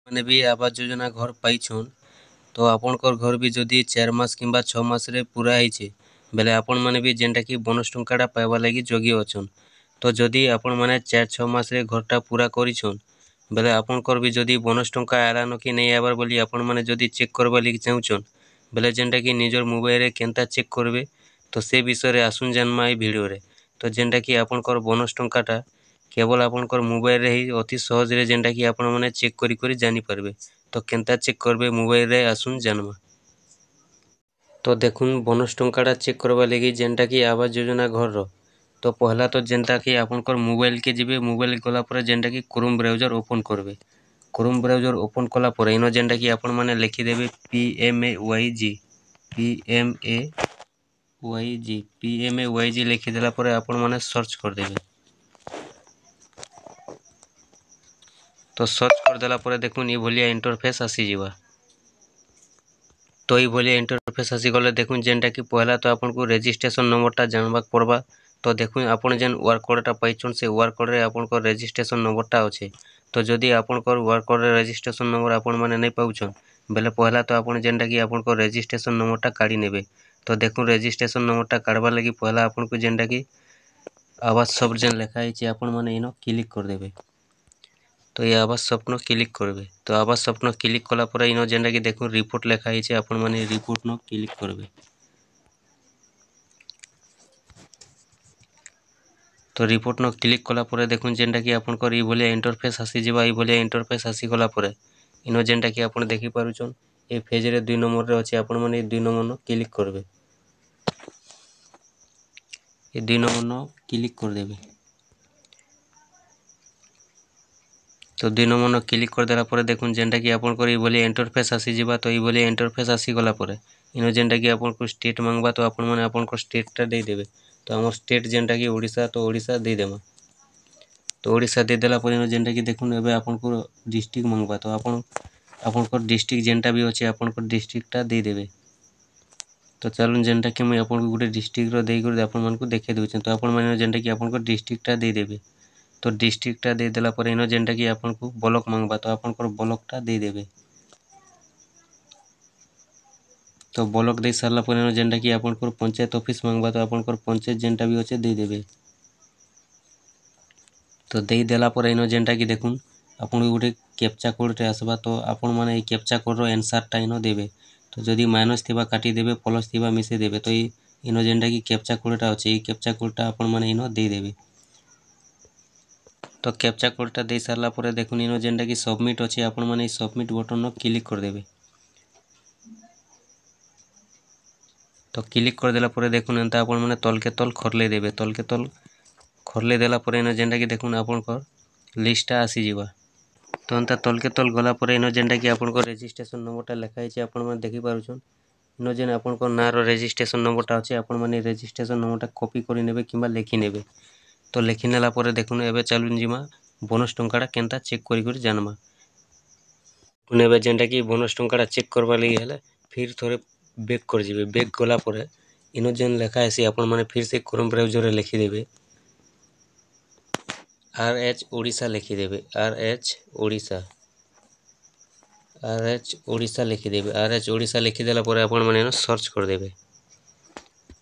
ମାନେ ବି ଆବାସ ଯୋଜନା ଘର ପାଇଛନ୍ ତ ଆପଣଙ୍କର ଘର ବି ଯଦି 4 ମାସ କିମ୍ବା 6 ମାସରେ ପୁରା ହେଇଛେ ବେଲେ ଆପଣମାନେ ବି ଯେନ୍ଟାକି ବୋନସ୍ ଟଙ୍କାଟା ପାଇବା ଲାଗି ଯୋଗ୍ୟ ଅଛନ୍। ତ ଯଦି ଆପଣମାନେ 4-6 ମାସରେ ଘରଟା ପୁରା କରିଛନ୍ ବେଲେ ଆପଣଙ୍କର ବି ଯଦି ବୋନସ୍ ଟଙ୍କା ଆଇଲାନ କି ନେଇ ଆଇବାର ବୋଲି ଆପଣମାନେ ଯଦି ଚେକ୍ କରବା ଲାଗି ଚାହୁଁଛନ୍ ବେଲେ ଯେନ୍ଟାକି ନିଜର ମୋବାଇଲରେ କେନ୍ତା ଚେକ୍ করবে ତ ସେ ବିଷୟରେ ଆସୁନ୍ ଜାନ୍ମା ଏଇ ଭିଡ଼ିଓରେ। ତ ଯେନ୍ଟାକି ଆପଣଙ୍କର ବୋନସ୍ ଟଙ୍କାଟା केवल आपनकर मोबाइल रे ही अति सहज रे जेंटा कि आपण माने चेक करी करी जानि पारबे। तो केनता चेक करबे मोबाइल रे आसुन जानमा। तो देखुन बोनस टंकाटा चेक करबा लगी जेंटा कि आवास योजना घर रो तो पहला तो जेंटा कि आपनकर मोबाइल के जिबे मोबाइल गला पर जेंटा कि क्रोम ब्राउजर ओपन करबे। क्रोम ब्राउजर ओपन कला पर इनो जेंटा कि आपण माने लिखि देबे PMAYG लिखि देला पर आपण माने सर्च कर देबे। तो सर्च कर देला पर देखुन ये भलिया इंटरफेस आसी जीवा। तो ये भलिया इंटरफेस आसी गले देखुन जेंटा कि पहला तो आपन को रजिस्ट्रेशन नंबरटा जानबाक पड़बा। तो देखुन आपन जेन वर्क कोडटा पाइछन से वर्क कोड रे आपन को रजिस्ट्रेशन नंबरटा अछि। तो जदि आपन को वर्क कोड रे रजिस्ट्रेशन नंबर आपन माने नै पाउछन बेले पहला तो आपन जेंटा कि आपन को रजिस्ट्रेशन नंबरटा काढी नेबे। तो देखुन रजिस्ट्रेशन नंबरटा काढबा लागि पहला आपन को जेंटा कि आवास सब जेन लेखा आइछि आपन माने इनो क्लिक कर देबे। तो ये आवास स्वप्न क्लिक करबे। तो आवास स्वप्न क्लिक कला पर इनो जेंटा कि देखुन रिपोर्ट लेखा आइछि आपन माने रिपोर्ट न क्लिक करबे। तो रिपोर्ट न क्लिक कला पर देखुन जेंटा कि आपन कर ई भलिया इंटरफेस आसी जिबा। ई भलिया इंटरफेस आसी गला पर इनो जेंटा कि आपन देखि पारुछन ए पेज रे 2 नंबर रे अछि आपन माने 2 नंबर न क्लिक करबे। ए 2 नंबर न क्लिक कर देबे। तो 2 नंबर न क्लिक कर देला पर देखुन जेंटा कि आपन कर ई भलिया इंटरफेस आसी जिबा। तो ई भलिया इंटरफेस आसी गला पर इनो जेंटा कि आपन को स्टेट मांगबा तो आपन माने आपन को स्टेटटा दे देबे। तो हमर स्टेट जेंटा कि ओडिसा तो ओडिसा दे देमा। तो ओडिसा दे देला पर इनो जेंटा कि देखुन एबे आपन को डिस्ट्रिक्ट मांगबा तो आपन को डिस्ट्रिक्ट जेंटा भी अछि आपन को डिस्ट्रिक्टटा दे देबे। तो चलुन जेंटा कि मैं आपन को गुटे डिस्ट्रिक्ट रो देई कर आपन मन को देखे दोछन। तो आपन माने जेंटा कि आपन को डिस्ट्रिक्टटा दे देबे। तो डिस्ट्रिक्टटा दे देला पर इनो जेंटा कि आपन को ब्लॉक मांगबा तो आपन को ब्लॉकटा दे देबे। तो ब्लॉक दे सारला पर इनो जेंटा कि आपन को पंचायत ऑफिस मांगबा तो आपन को पंचायत जेंटा भी अछि दे देबे। तो दे देला पर इनो जेंटा कि देखुन आपन को गुटे कैप्चा कोड रे आसबा। तो आपन माने ए कैप्चा कोड रो आंसरटा इनो देबे। तो जदि माइनस थिबा काटी देबे प्लस थिबा मिसे देबे। तो इनो जेंटा कि कैप्चा कोडटा अछि ए कैप्चा कोडटा आपन माने इनो दे देबे। तो कैप्चा कोडटा दे सारला पर देखुन इनो जेंटा कि सबमिट अछि आपन माने सबमिट बटन न क्लिक कर देबे। तो क्लिक कर देला पर देखुन एंता आपन माने तल के तल खरले देबे। तल के तल खरले देला पर इनो जेंटा कि देखुन आपन को लिस्टटा आसी जिबा। तो एंता तल के तल गला पर इनो जेंटा कि आपन को रजिस्ट्रेशन नंबरटा लेखा आइछि आपन माने देखि पारुछन। इनो जेन आपन को नाम रो रजिस्ट्रेशन नंबरटा अछि आपन माने रजिस्ट्रेशन नंबरटा कॉपी करि नेबे किबा लिखि नेबे। तो लिखि नेला पर देखुन एबे चलुन जिमा बोनस टंकाटा केनता चेक करि करि जानमा। एबे जेंटा कि बोनस टंकाटा चेक करबा लागि हेले फिर थोड़े बैक कर जिबे। बैक गला पर इनो जेन लेखा आइछि आपन माने फिर से क्रोम ब्राउजर रे लिखि देबे RH ओडिशा लिखि देबे। RH ओडिशा लिखि देबे। RH ओडिशा लिखि देला पर आपन माने सर्च कर देबे।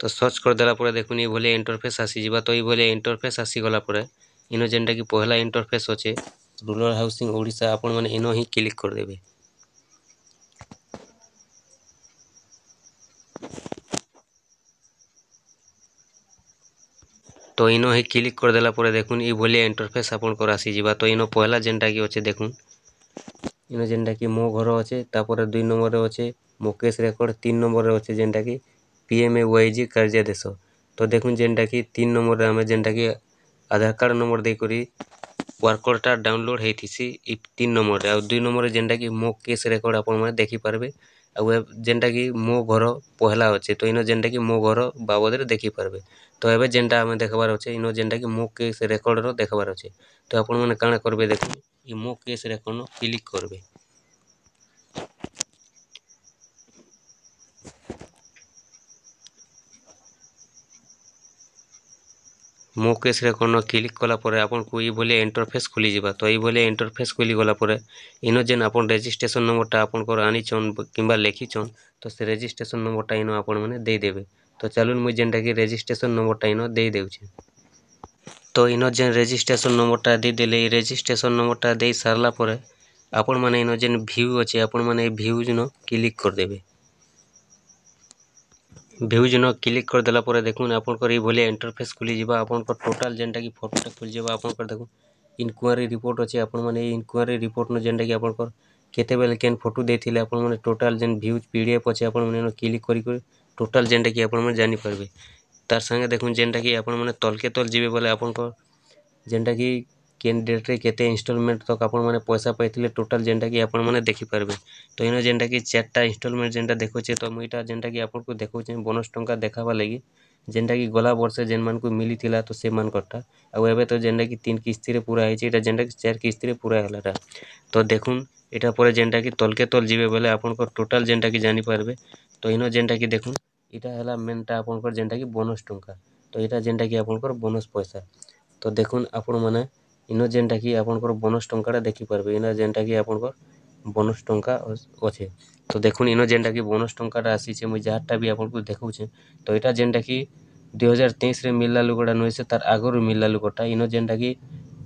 तो सर्च कर देला पर देखुन ई भलिया इंटरफेस आसी जिबा। तो ई भलिया इंटरफेस आसी गला पर इनो जेंटा कि पहला इंटरफेस अछि रूरल हाउसिंग ओडिशा आपन माने इनो ही क्लिक कर देबे। तो इनो ही क्लिक कर देला पर देखुन ई भलिया इंटरफेस आपन को आसी जिबा। तो इनो पहला जेंटा कि अछि देखुन इनो जेंटा कि मो घर अछि तापर 2 नंबर रे अछि मुकेश रेकॉर्ड 3 नंबर रे अछि जेंटा कि PMAYG कार्यादेश। तो देखुन जेंटा कि 3 नंबर रे हमें जेंटा कि आधार कार्ड नंबर दे करी वर्करटा डाउनलोड हेतिसी ई 3 नंबर रे। आ 2 नंबर रे जेंटा कि मो केस रेकॉर्ड आपन माने देखि पारबे। आ जेंटा कि मो घर पहला अछि तो इनो जेंटा कि मो घर बाबद रे देखि पारबे। तो एबे जेंटा हमें देखबार अछि इनो जेंटा कि मो केस रेकॉर्ड रो देखबार अछि। तो आपन माने काना करबे देखुन ई मो केस रेकॉर्ड न क्लिक करबे। ମୋ କେସ୍ରେ କ'ଣ କ୍ଲିକ୍ କଲା ପରେ ଆପଣଙ୍କୁ ଏଇଭଳିଆ ଇଣ୍ଟରଫେସ୍ ଖୋଲିଯିବା। ତ ଏଇଭଳିଆ ଇଣ୍ଟରଫେସ୍ ଖୋଲିଗଲା ପରେ ଇନ ଯେନ୍ ଆପଣ ରେଜିଷ୍ଟ୍ରେସନ୍ ନମ୍ବରଟା ଆପଣଙ୍କର ଆନିଛନ୍ କିମ୍ବା ଲେଖିଛନ୍ ତ ସେ ରେଜିଷ୍ଟ୍ରେସନ୍ ନମ୍ବରଟା ଇନ ଆପଣମାନେ ଦେଇଦେବେ। ତ ଚାଲୁନ୍ ମୁଇଁ ଯେନ୍ଟାକି ରେଜିଷ୍ଟ୍ରେସନ୍ ନମ୍ବରଟା ଇନ ଦେଇଦେଉଛେ। ତ ଇନ ଯେନ୍ ରେଜିଷ୍ଟ୍ରେସନ୍ ନମ୍ବରଟା ଦେଇଦେଲେ ଏଇ ରେଜିଷ୍ଟ୍ରେସନ୍ ନମ୍ବରଟା ଦେଇ ସାରିଲା ପରେ ଆପଣମାନେ ଇନ ଯେନ୍ ଭ୍ୟୁ ଅଛି ଆପଣମାନେ ଏଇ ଭ୍ୟୁ ଇନ କ୍ଲିକ୍ କରିଦେବେ। ଭ୍ୟୁ ଇନ କ୍ଲିକ୍ କରିଦେଲା ପରେ ଦେଖୁନ୍ ଆପଣଙ୍କର ଏଇଭଳିଆ ଇଣ୍ଟରଫେସ୍ ଖୋଲିଯିବା। ଆପଣଙ୍କର ଟୋଟାଲ୍ ଯେନ୍ଟାକି ଫଟୋଟା ଖୋଲିଯିବା। ଆପଣଙ୍କର ଦେଖୁନ୍ ଇନକ୍ୱାରି ରିପୋର୍ଟ ଅଛି। ଆପଣମାନେ ଏଇ ଇନକ୍ୱାରି ରିପୋର୍ଟନୁ ଯେନ୍ଟାକି ଆପଣଙ୍କର କେତେବେଲେ କେନ୍ ଫଟୋ ଦେଇଥିଲେ ଆପଣମାନେ ଟୋଟାଲ୍ ଯେନ୍ ଭ୍ୟୁ PDF ଅଛି ଆପଣମାନେ ଇନ କ୍ଲିକ୍ କରି ଟୋଟାଲ୍ ଯେନ୍ଟାକି ଆପଣମାନେ ଜାଣିପାରିବେ। ତାର୍ ସାଙ୍ଗେ ଦେଖୁନ୍ ଯେନ୍ଟାକି ଆପଣମାନେ ତଲ୍କେ ତଲ୍ ଯିବେ ବୋଲେ ଆପଣଙ୍କର ଯେନ୍ଟାକି କେନ୍ ଡେଟ୍ରେ କେତେ ଇନଷ୍ଟଲମେଣ୍ଟ ତକ୍ ଆପଣମାନେ ପଇସା ପାଇଥିଲେ ଟୋଟାଲ୍ ଯେନ୍ଟାକି ଆପଣମାନେ ଦେଖିପାରିବେ। ତ ଇନ ଯେନ୍ଟାକି 4ଟା ଇନଷ୍ଟଲମେଣ୍ଟ ଯେନ୍ଟା ଦେଖୁଛେ ତ ମୁଇଁ ଇଟା ଯେନ୍ଟାକି ଆପଣଙ୍କୁ ଦେଖଉଛେ ବୋନସ୍ ଟଙ୍କା ଦେଖାବା ଲାଗି ଯେନ୍ଟାକି ଗଲା ବର୍ଷେ ଯେନ୍ମାନଙ୍କୁ ମିଲିଥିଲା ତ ସେମାନଙ୍କରଟା। ଆଉ ଏବେ ତ ଯେନ୍ଟାକି 3 କିସ୍ତିରେ ପୁରା ହେଇଛେ ଏଇଟା ଯେନ୍ଟାକି 4 କିସ୍ତିରେ ପୁରା ହେଲାଟା। ତ ଦେଖୁନ୍ ଏଇଟା ପରେ ଯେନ୍ଟାକି ତଲ୍କେ ତଲ୍ ଯିବେ ବୋଲେ ଆପଣଙ୍କର ଟୋଟାଲ୍ ଯେନ୍ଟାକି ଜାଣିପାରିବେ। ତ ଇନ ଯେନ୍ଟାକି ଦେଖୁନ୍ ଇଟା ହେଲା ମେନ୍ଟା ଆପଣଙ୍କର ଯେନ୍ଟାକି ବୋନସ୍ ଟଙ୍କା। ତ ଏଇଟା ଯେନ୍ଟାକି ଆପଣଙ୍କର ବୋନସ୍ ପଇସା। ତ ଦେଖୁନ୍ ଆପଣମାନେ ଇନ ଯେନ୍ଟାକି ଆପଣଙ୍କର ବୋନସ୍ ଟଙ୍କାଟା ଦେଖିପାରିବେ। ଇନ ଯେନ୍ଟାକି ଆପଣଙ୍କର ବୋନସ୍ ଟଙ୍କା ଅଛେ। ତ ଦେଖୁନ୍ ଇନ ଯେନ୍ଟାକି ବୋନସ୍ ଟଙ୍କାଟା ଆସିଛେ ମୁଇଁ ଯାହାର୍ଟା ବି ଆପଣଙ୍କୁ ଦେଖଉଛେ। ତ ଏଇଟା ଯେନ୍ଟାକି 2023ରେ ମିଲ୍ଲା ଲୁକଟା ନୁହେଁ ସେ ତାର୍ ଆଗରୁ ମିଲ୍ଲା ଲୁକଟା। ଇନ ଯେନ୍ଟାକି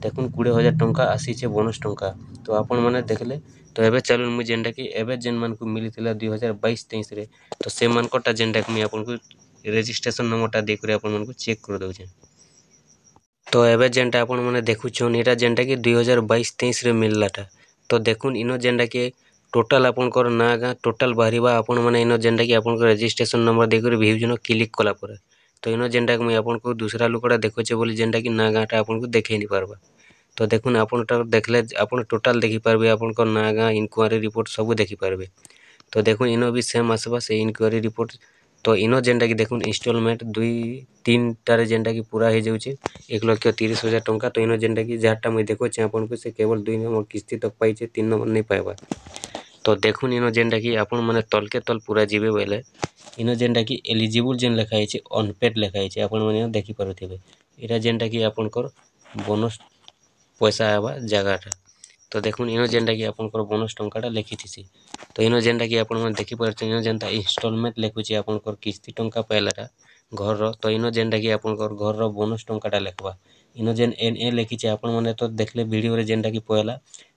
ଦେଖୁନ୍ 20,000 ଟଙ୍କା ଆସିଛେ ବୋନସ୍ ଟଙ୍କା। ତ ଆପଣମାନେ ଦେଖିଲେ ତ ଏବେ ଚାଲୁନ୍ ମୁଇଁ ଯେନ୍ଟାକି ଏବେ ଯେନ୍ମାନଙ୍କୁ ମିଲିଥିଲା 2022-23ରେ ତ ସେମାନଙ୍କରଟା ଯେନ୍ଟାକି ମୁଇଁ ଆପଣଙ୍କୁ ରେଜିଷ୍ଟ୍ରେସନ୍ ନମ୍ବରଟା ଦେଇକରି ଆପଣମାନଙ୍କୁ ଚେକ୍ କରିଦଉଛେ। ତ ଏବେ ଯେନ୍ଟା ଆପଣମାନେ ଦେଖୁଛନ୍ ଏଇଟା ଯେନ୍ଟାକି 2022-23ରେ ମିଲ୍ଲାଟା। ତ ଦେଖୁନ୍ ଇନ ଯେନ୍ଟାକି ଟୋଟାଲ୍ ଆପଣଙ୍କର ନାଁ ଗାଁ ଟୋଟାଲ୍ ବାହାରିବା ଆପଣମାନେ ଇନ ଯେନ୍ଟାକି ଆପଣଙ୍କର ରେଜିଷ୍ଟ୍ରେସନ୍ ନମ୍ବର ଦେଇକରି ଭ୍ୟୁ ଇନ କ୍ଲିକ୍ କଲା ପରେ। ତ ଇନ ଯେନ୍ଟାକି ମୁଇଁ ଆପଣଙ୍କୁ ଦୁସରା ଲୁକଟା ଦେଖଉଛେ ବୋଲି ଯେନ୍ଟାକି ନାଁ ଗାଁଟା ଆପଣଙ୍କୁ ଦେଖେଇ ନି ପାର୍ବା। ତ ଦେଖୁନ୍ ଆପଣଟା ଦେଖିଲେ ଆପଣ ଟୋଟାଲ୍ ଦେଖିପାରିବେ ଆପଣଙ୍କର ନାଁ ଗାଁ ଇନକ୍ୱାରି ରିପୋର୍ଟ ସବୁ ଦେଖିପାରିବେ। ତ ଦେଖୁନ୍ ଇନ ବି ସେମ୍ ଆସ୍ବା ସେ ଇନକ୍ୱାରି ରିପୋର୍ଟ। ତ ଇନ ଯେନ୍ଟାକି ଦେଖୁନ୍ ଇନଷ୍ଟଲମେଣ୍ଟ 2-3ଟାରେ ଯେନ୍ଟାକି ପୁରା ହେଇଯାଉଛେ 1,30,000 ଟଙ୍କା। ତ ଇନ ଯେନ୍ଟାକି ଯାହାର୍ଟା ମୁଇଁ ଦେଖଉଛେ ଆପଣଙ୍କୁ ସେ କେବଳ 2 ନମ୍ବର କିସ୍ତି ତକ୍ ପାଇଛେ 3 ନମ୍ବର ନେଇ ପାଇବା। ତ ଦେଖୁନ୍ ଇନ ଯେନ୍ଟାକି ଆପଣମାନେ ତଲ୍କେ ତଲ୍ ପୁରା ଯିବେ ବୋଇଲେ ଇନ ଯେନ୍ଟାକି ଏଲିଜିବୁଲ୍ ଯେନ୍ ଲେଖା ହେଇଛେ ଅନପେଡ୍ ଲେଖା ହେଇଛେ ଆପଣମାନେ ଇନ ଦେଖିପାରୁଥିବେ। ଏଇଟା ଯେନ୍ଟାକି ଆପଣଙ୍କର ବୋନସ୍ ପଇସା ହେବା ଜାଗାଟା। ତ ଦେଖୁନ୍ ଇନ ଯେନ୍ଟାକି ଆପଣଙ୍କର ବୋନସ୍ ଟଙ୍କାଟା ଲେଖିଥିସି। ତ ଇନ ଯେନ୍ଟାକି ଆପଣମାନେ ଦେଖିପାରୁଛନ୍ ଇନ ଯେନ୍ତା ଇନଷ୍ଟଲମେଣ୍ଟ ଲେଖୁଛେ ଆପଣଙ୍କର କିସ୍ତି ଟଙ୍କା ପାଇଲାଟା ଘରର। ତ ଇନ ଯେନ୍ଟାକି ଆପଣଙ୍କର ଘରର ବୋନସ୍ ଟଙ୍କାଟା ଲେଖ୍ବା। ଇନ ଯେନ୍ NA ଲେଖିଛେ ଆପଣମାନେ ତ ଦେଖିଲେ ଭିଡ଼ିଓରେ ଯେନ୍ଟାକି ପହେଲା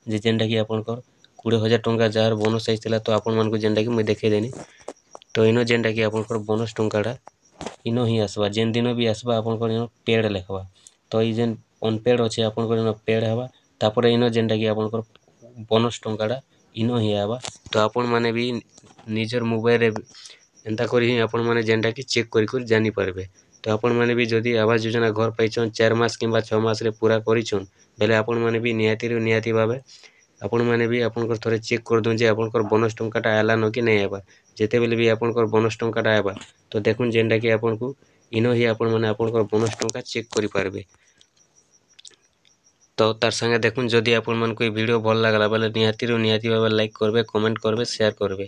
ଯେ ଯେନ୍ଟାକି ଆପଣଙ୍କର 20,000 ଟଙ୍କା ଯାହାର ବୋନସ୍ ଆସିଥିଲା ତ ଆପଣମାନଙ୍କୁ ଯେନ୍ଟାକି ମୁଇଁ ଦେଖେଇଦେନି। ତ ଇନ ଯେନ୍ଟାକି ଆପଣଙ୍କର ବୋନସ୍ ଟଙ୍କାଟା ଇନ ହିଁ ଆସ୍ବା। ଯେନ୍ ଦିନ ବି ଆସ୍ବା ଆପଣଙ୍କର ଇନ ପେଡ୍ ଲେଖ୍ବା। ତ ଇ ଯେନ୍ ଅନପେଡ୍ ଅଛେ ଆପଣଙ୍କର ଇନ ପେଡ୍ ହେବା। ତାପରେ ଇନ ଯେନ୍ଟାକି ଆପଣଙ୍କର ବୋନସ୍ ଟଙ୍କାଟା ଇନ ହିଁ ଆଏବା। ତ ଆପଣମାନେ ବି ନିଜର ମୋବାଇଲରେ ଏନ୍ତା କରି ହିଁ ଆପଣମାନେ ଯେନ୍ଟାକି ଚେକ୍ କରି ଜାନିପାର୍ବେ। ତ ଆପଣମାନେ ବି ଯଦି ଆବାସ ଯୋଜନା ଘର ପାଇଛନ୍ 4 ମାସ କିମ୍ବା 6 ମାସରେ ପୁରା କରିଛନ୍ ବେଲେ ଆପଣମାନେ ବି ନିହାତିରୁ ନିହାତି ଭାବେ ଆପଣମାନେ ବି ଆପଣଙ୍କର ଥରେ ଚେକ୍ କରିଦଉନ୍ ଯେ ଆପଣଙ୍କର ବୋନସ୍ ଟଙ୍କାଟା ଆଏଲାନ କି ନାଇଁ ଆଏବା। ଯେତେବେଲେ ବି ଆପଣଙ୍କର ବୋନସ୍ ଟଙ୍କାଟା ଆଏବା ତ ଦେଖୁନ୍ ଯେନ୍ଟାକି ଆପଣଙ୍କୁ ଇନ ହିଁ ଆପଣମାନେ ଆପଣଙ୍କର ବୋନସ୍ ଟଙ୍କା ଚେକ୍ କରିପାର୍ବେ। ତ ତାର୍ ସାଙ୍ଗେ ଦେଖୁନ୍ ଯଦି ଆପଣମାନଙ୍କୁ ଏଇ ଭିଡ଼ିଓ ଭଲ୍ ଲାଗ୍ଲା ବେଲେ ନିହାତିରୁ ନିହାତି ଭାବେ ଲାଇକ୍ କର୍ବେ, କମେଣ୍ଟ କର୍ବେ, ସେୟାର କର୍ବେ।